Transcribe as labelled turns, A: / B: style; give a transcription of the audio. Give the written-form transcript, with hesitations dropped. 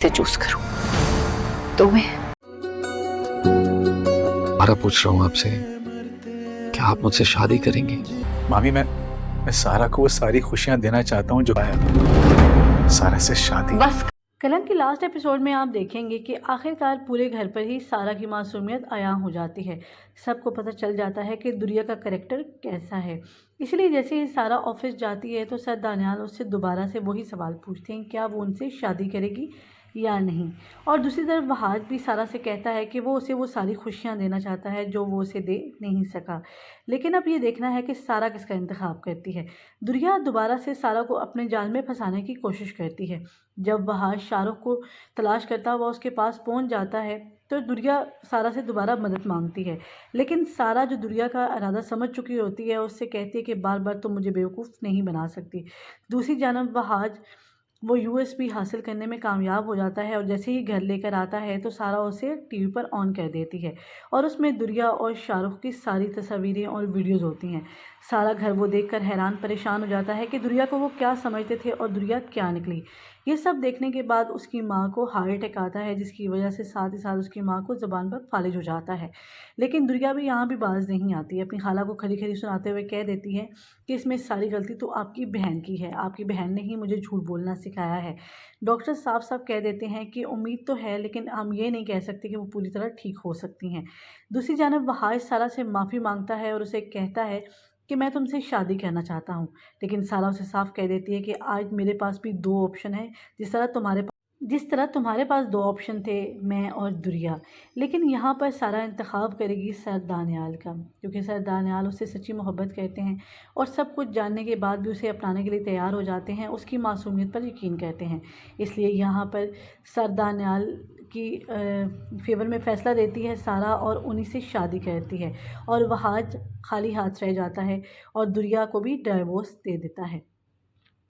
A: से चूज करूं तो मैं
B: दोबारा पूछ रहा हूँ आपसे, क्या आप मुझसे शादी करेंगे?
C: मामी, मैं सारा को वो सारी खुशियां देना चाहता हूँ जो आया। सारा से शादी।
A: बस
D: कलंक के लास्ट एपिसोड में आप देखेंगे कि आखिरकार पूरे घर पर ही सारा की मासूमियत आया हो जाती है। सबको पता चल जाता है कि दुरिया का करैक्टर कैसा है। इसलिए जैसे ही सारा ऑफिस जाती है तो सर दानियाल उससे दोबारा से वही सवाल पूछते हैं, क्या वो उनसे शादी करेगी या नहीं। और दूसरी तरफ वहाज भी सारा से कहता है कि वो उसे वो सारी खुशियाँ देना चाहता है जो वो उसे दे नहीं सका। लेकिन अब ये देखना है कि सारा किसका इंतखाब करती है। दुरिया दोबारा से सारा को अपने जाल में फंसाने की कोशिश करती है। जब वहाज शाहरुख को तलाश करता हुआ उसके पास पहुंच जाता है तो दुरिया सारा से दोबारा मदद मांगती है। लेकिन सारा जो दुरिया का इरादा समझ चुकी होती है उससे कहती है कि बार बार तुम मुझे बेवकूफ़ नहीं बना सकती। दूसरी जानब वहाज वो यूएसबी हासिल करने में कामयाब हो जाता है और जैसे ही घर लेकर आता है तो सारा उसे टीवी पर ऑन कर देती है और उसमें दुरिया और शाहरुख की सारी तस्वीरें और वीडियोज़ होती हैं। सारा घर वो देखकर हैरान परेशान हो जाता है कि दुरिया को वो क्या समझते थे और दुरिया क्या निकली। ये सब देखने के बाद उसकी माँ को हार्ट अटैक आता है, जिसकी वजह से साथ ही साथ उसकी माँ को ज़बान पर फालिज हो जाता है। लेकिन दुरिया भी यहाँ भी बाज नहीं आती, अपनी खाला को खरी खरी सुनाते हुए कह देती है कि इसमें सारी गलती तो आपकी बहन की है, आपकी बहन ने ही मुझे झूठ बोलना सिखाया है। डॉक्टर साफ साफ कह देते हैं कि उम्मीद तो है लेकिन हम ये नहीं कह सकते कि वो पूरी तरह ठीक हो सकती हैं। दूसरी जानब वहाज सारा से माफ़ी मांगता है और उसे कहता है कि मैं तुमसे शादी करना चाहता हूँ। लेकिन सारा उसे साफ कह देती है कि आज मेरे पास भी दो ऑप्शन है, जिस तरह तुम्हारे पास दो ऑप्शन थे, मैं और दुरिया। लेकिन यहाँ पर सारा इंतखाब करेगी सर दानियाल का, क्योंकि सर दानियाल उससे सच्ची मोहब्बत करते हैं और सब कुछ जानने के बाद भी उसे अपनाने के लिए तैयार हो जाते हैं, उसकी मासूमियत पर यकीन करते हैं। इसलिए यहाँ पर सर दानियाल की फेवर में फ़ैसला देती है सारा और उन्हीं से शादी करती है और वहाज खाली हाथ रह जाता है और दुरिया को भी डिवोर्स दे देता है।